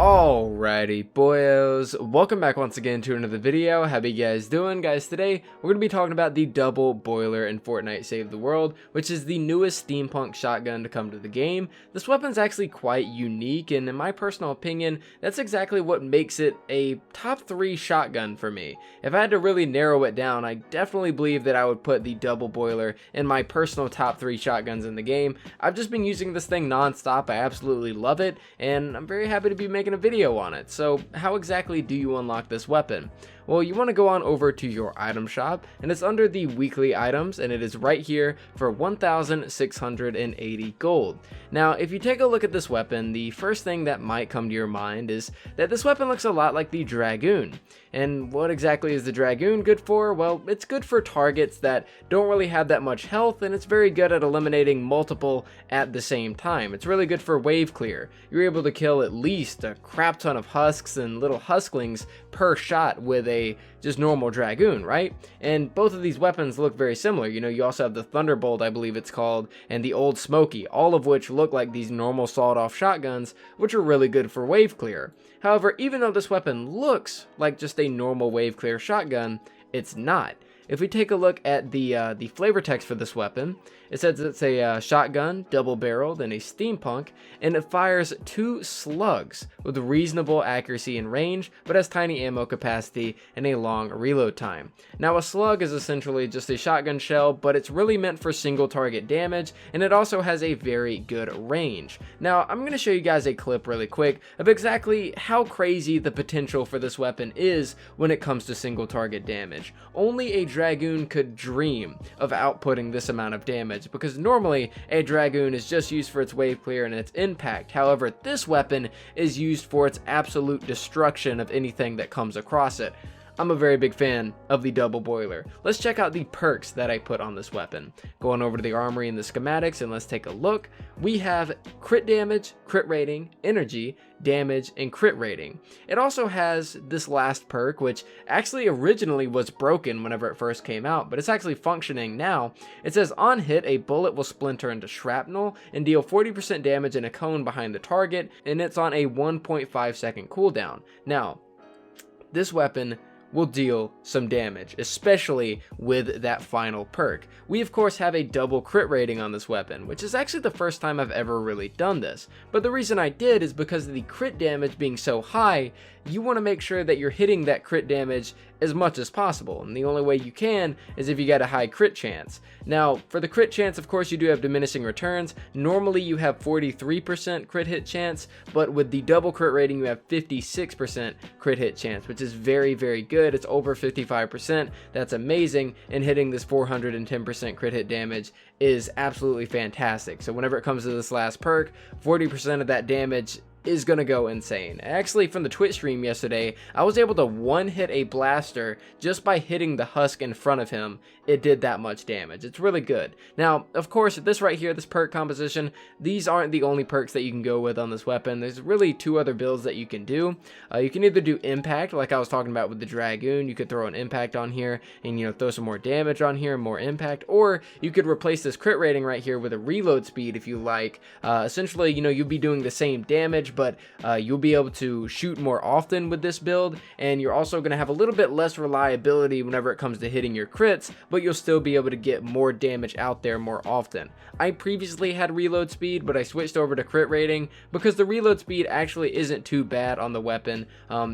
Alrighty boyos, welcome back once again to another video. How you guys doing? Guys, today we're going to be talking about the double boiler in Fortnite Save the World, which is the newest steampunk shotgun to come to the game. This weapon's actually quite unique, and in my personal opinion, that's exactly what makes it a top 3 shotgun for me. If I had to really narrow it down, I definitely believe that I would put the double boiler in my personal top 3 shotguns in the game. I've just been using this thing non-stop. I absolutely love it, and I'm very happy to be making a video on it. So how exactly do you unlock this weapon? Well, you want to go on over to your item shop, and it's under the weekly items, and it is right here for 1,680 gold. Now, if you take a look at this weapon, the first thing that might come to your mind is that this weapon looks a lot like the Dragoon. And what exactly is the Dragoon good for? Well, it's good for targets that don't really have that much health, and it's very good at eliminating multiple at the same time. It's really good for wave clear. You're able to kill at least a crap ton of husks and little husklings per shot with a just normal Dragoon, right? And both of these weapons look very similar. You know, you also have the Thunderbolt, I believe it's called, and the Old Smoky, all of which look like these normal sawed-off shotguns, which are really good for wave clear. However, even though this weapon looks like just a normal wave clear shotgun, it's not. If we take a look at the flavor text for this weapon, it says it's a shotgun, double-barreled, and a steampunk, and it fires 2 slugs with reasonable accuracy and range, but has tiny ammo capacity and a long reload time. Now, a slug is essentially just a shotgun shell, but it's really meant for single target damage, and it also has a very good range. Now, I'm going to show you guys a clip really quick of exactly how crazy the potential for this weapon is when it comes to single target damage. Only a Dragoon could dream of outputting this amount of damage, because normally a Dragoon is just used for its wave clear and its impact. However, this weapon is used for its absolute destruction of anything that comes across it. I'm a very big fan of the double boiler. Let's check out the perks that I put on this weapon. Going over to the armory and the schematics, and let's take a look. We have crit damage, crit rating, energy, damage, and crit rating. It also has this last perk, which actually originally was broken whenever it first came out, but it's actually functioning now. It says on hit, a bullet will splinter into shrapnel and deal 40% damage in a cone behind the target, and it's on a 1.5 second cooldown. Now, this weapon will deal some damage, especially with that final perk. We of course have a double crit rating on this weapon, which is actually the first time I've ever really done this. But the reason I did is because of the crit damage being so high, you want to make sure that you're hitting that crit damage as much as possible, and the only way you can is if you got a high crit chance. Now, for the crit chance, of course, you do have diminishing returns. Normally you have 43% crit hit chance, but with the double crit rating you have 56% crit hit chance, which is very, very good. It's over 55%. That's amazing, and hitting this 410% crit hit damage is absolutely fantastic. So whenever it comes to this last perk, 40% of that damage is gonna go insane. Actually, from the Twitch stream yesterday, I was able to one-hit a blaster just by hitting the husk in front of him. It did that much damage. It's really good. Now, of course, this right here, this perk composition, these aren't the only perks that you can go with on this weapon. There's really 2 other builds that you can do. You can either do impact, like I was talking about with the Dragoon. You could throw an impact on here and, you know, throw some more damage on here and more impact, or you could replace this crit rating right here with a reload speed if you like. Essentially, you know, you'll be doing the same damage, but you'll be able to shoot more often with this build, and you're also going to have a little bit less reliability whenever it comes to hitting your crits, but you'll still be able to get more damage out there more often. I previously had reload speed, but I switched over to crit rating because the reload speed actually isn't too bad on the weapon,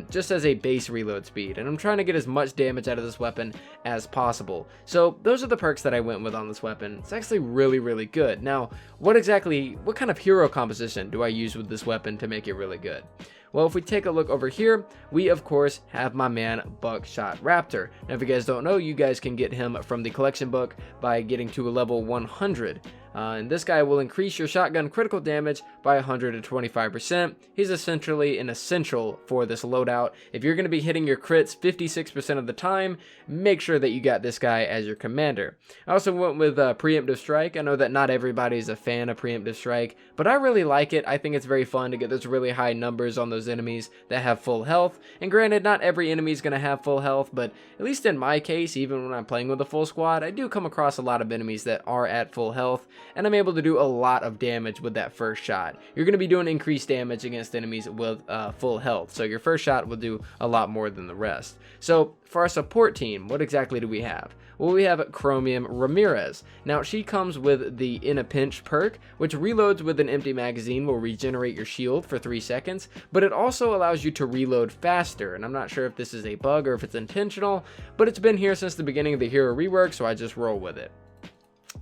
just as a base reload speed, and I'm trying to get as much damage out of this weapon as possible. So those are the perks that I went with on this weapon. It's actually really, really good. Now, what kind of hero composition do I use with this weapon to make it really good? Well, if we take a look over here, we of course have my man Buckshot Raptor. Now, if you guys don't know, you guys can get him from the collection book by getting to a level 100. And this guy will increase your shotgun critical damage by 125%. He's essentially an essential for this loadout. If you're going to be hitting your crits 56% of the time, make sure that you got this guy as your commander. I also went with Preemptive Strike. I know that not everybody's a fan of Preemptive Strike, but I really like it. I think it's very fun to get those really high numbers on those those enemies that have full health. And granted, not every enemy is going to have full health, but at least in my case, even when I'm playing with a full squad, I do come across a lot of enemies that are at full health, and I'm able to do a lot of damage with that first shot. You're going to be doing increased damage against enemies with full health, so your first shot will do a lot more than the rest. So for our support team, what exactly do we have? Well, we have Chromium Ramirez. Now, she comes with the In a Pinch perk, which reloads with an empty magazine, will regenerate your shield for 3 seconds, but it also allows you to reload faster, and I'm not sure if this is a bug or if it's intentional, but it's been here since the beginning of the hero rework, so I just roll with it.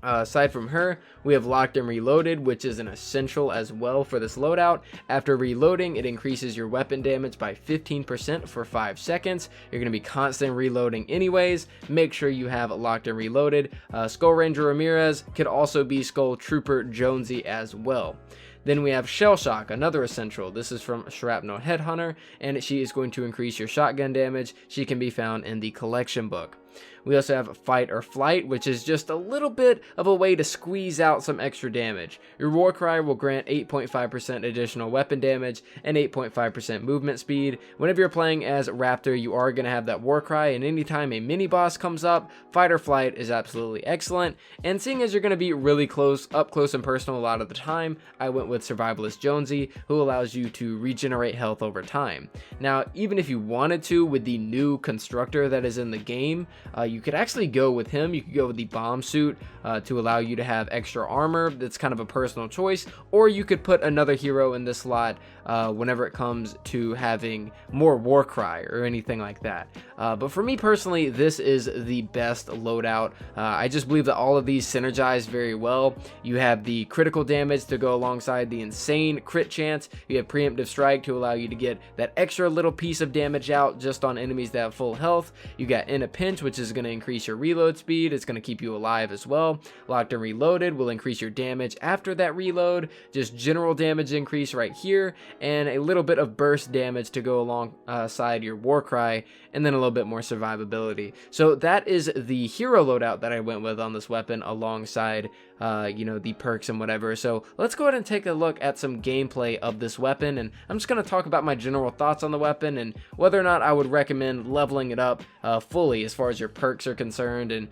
Aside from her, we have Locked and Reloaded, which is an essential as well for this loadout. After reloading, it increases your weapon damage by 15% for 5 seconds. You're going to be constant reloading anyways. Make sure you have Locked and Reloaded. Skull Ranger Ramirez could also be Skull Trooper Jonesy as well. Then we have Shell Shock, another essential. This is from Shrapnel Headhunter, and she is going to increase your shotgun damage. She can be found in the collection book. We also have Fight or Flight, which is just a little bit of a way to squeeze out some extra damage. Your War Cry will grant 8.5% additional weapon damage and 8.5% movement speed. Whenever you're playing as Raptor, you are going to have that War Cry, and anytime a mini boss comes up, Fight or Flight is absolutely excellent. And seeing as you're going to be really up close and personal a lot of the time, I went with Survivalist Jonesy, who allows you to regenerate health over time. Now, even if you wanted to, with the new constructor that is in the game, you could actually go with him. You could go with the bomb suit to allow you to have extra armor. That's kind of a personal choice. Or you could put another hero in this slot whenever it comes to having more War Cry or anything like that. But for me personally, this is the best loadout. I just believe that all of these synergize very well. You have the critical damage to go alongside the insane crit chance. You have Preemptive Strike to allow you to get that extra little piece of damage out just on enemies that have full health. You got In a Pinch, which is going to increase your reload speed. It's going to keep you alive as well. Locked and Reloaded will increase your damage after that reload. Just general damage increase right here, and a little bit of burst damage to go alongside your War Cry, and then a little bit more survivability. So that is the hero loadout that I went with on this weapon alongside the perks and whatever. So let's go ahead and take a look at some gameplay of this weapon, and I'm just going to talk about my general thoughts on the weapon and whether or not I would recommend leveling it up fully as far as your perks are concerned, and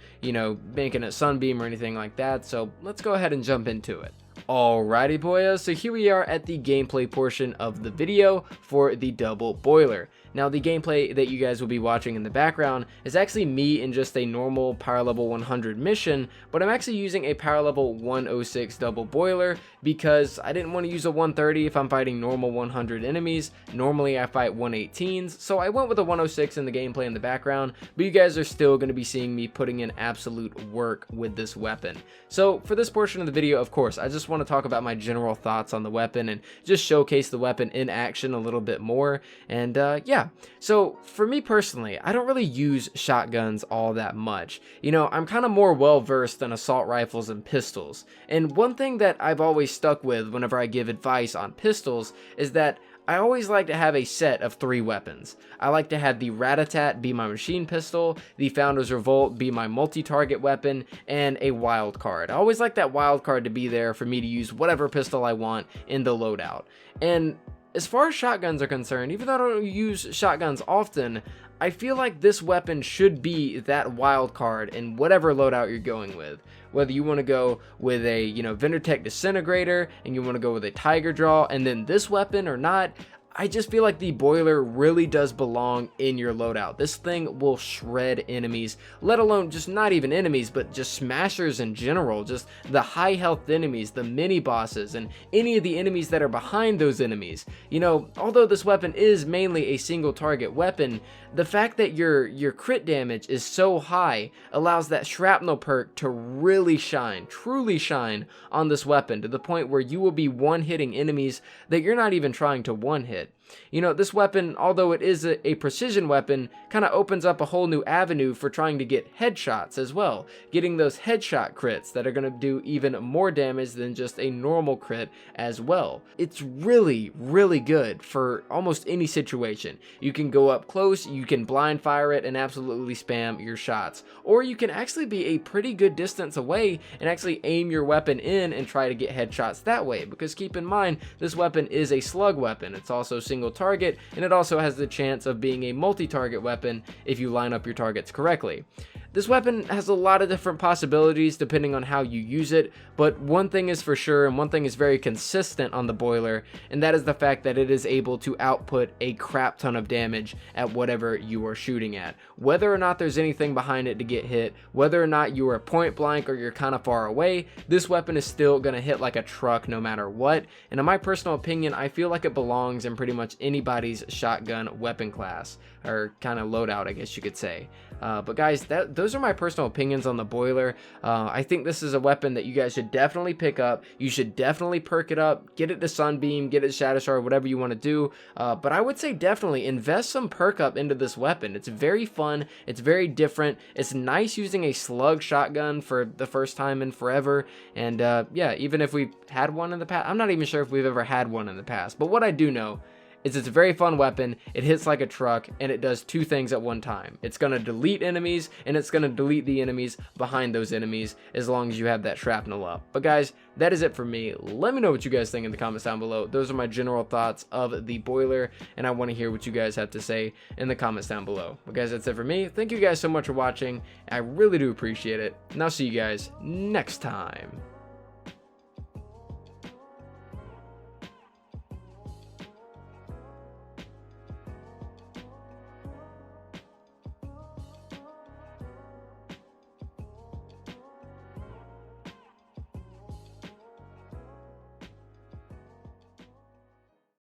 making it Sunbeam or anything like that. So let's go ahead and jump into it. Alrighty boys, so here we are at the gameplay portion of the video for the Double Boiler. Now, the gameplay that you guys will be watching in the background is actually me in just a normal power level 100 mission, but I'm actually using a power level 106 Double Boiler because I didn't want to use a 130 if I'm fighting normal 100 enemies. Normally I fight 118s, so I went with a 106 in the gameplay in the background, but you guys are still going to be seeing me putting in absolute work with this weapon. So for this portion of the video, of course, I just want to talk about my general thoughts on the weapon and just showcase the weapon in action a little bit more. And yeah, so for me personally, I don't really use shotguns all that much. I'm kind of more well versed in assault rifles and pistols. And one thing that I've always stuck with whenever I give advice on pistols is that I always like to have a set of 3 weapons. I like to have the Rat-a-tat be my machine pistol, the Founders Revolt be my multi-target weapon, and a wild card. I always like that wild card to be there for me to use whatever pistol I want in the loadout. And as far as shotguns are concerned, even though I don't use shotguns often, I feel like this weapon should be that wild card in whatever loadout you're going with. Whether you want to go with a, Vendortech Disintegrator and you want to go with a Tiger Draw and then this weapon or not, I just feel like the boiler really does belong in your loadout. This thing will shred enemies, let alone just not even enemies, but just smashers in general, just the high health enemies, the mini bosses, and any of the enemies that are behind those enemies. Although this weapon is mainly a single target weapon, the fact that your crit damage is so high allows that shrapnel perk to really shine, truly shine on this weapon, to the point where you will be one-hitting enemies that you're not even trying to one-hit. This weapon, although it is a precision weapon, kind of opens up a whole new avenue for trying to get headshots as well. Getting those headshot crits that are going to do even more damage than just a normal crit as well. It's really, really good for almost any situation. You can go up close, you can blind fire it and absolutely spam your shots. Or you can actually be a pretty good distance away and actually aim your weapon in and try to get headshots that way. Because keep in mind, this weapon is a slug weapon. It's also also single target, and it also has the chance of being a multi-target weapon if you line up your targets correctly. This weapon has a lot of different possibilities depending on how you use it, but one thing is for sure, and one thing is very consistent on the boiler, and that is the fact that it is able to output a crap ton of damage at whatever you are shooting at. Whether or not there's anything behind it to get hit, whether or not you are point blank or you're kind of far away, this weapon is still going to hit like a truck no matter what, and in my personal opinion, I feel like it belongs in pretty much anybody's shotgun weapon class, or kind of loadout, I guess you could say. But guys, those are my personal opinions on the boiler. I think this is a weapon that you guys should definitely pick up. You should definitely perk it up, get it to Sunbeam, get it to Shadow Shard, whatever you want to do. But I would say definitely invest some perk up into this weapon. It's very fun. It's very different. It's nice using a slug shotgun for the first time in forever. And yeah, even if we've had one in the past, I'm not even sure if we've ever had one in the past. But what I do know is it's a very fun weapon, it hits like a truck, and it does two things at one time. It's going to delete enemies, and it's going to delete the enemies behind those enemies as long as you have that shrapnel up. But guys, that is it for me. Let me know what you guys think in the comments down below. Those are my general thoughts of the boiler, and I want to hear what you guys have to say in the comments down below. But guys, that's it for me. Thank you guys so much for watching. I really do appreciate it, and I'll see you guys next time.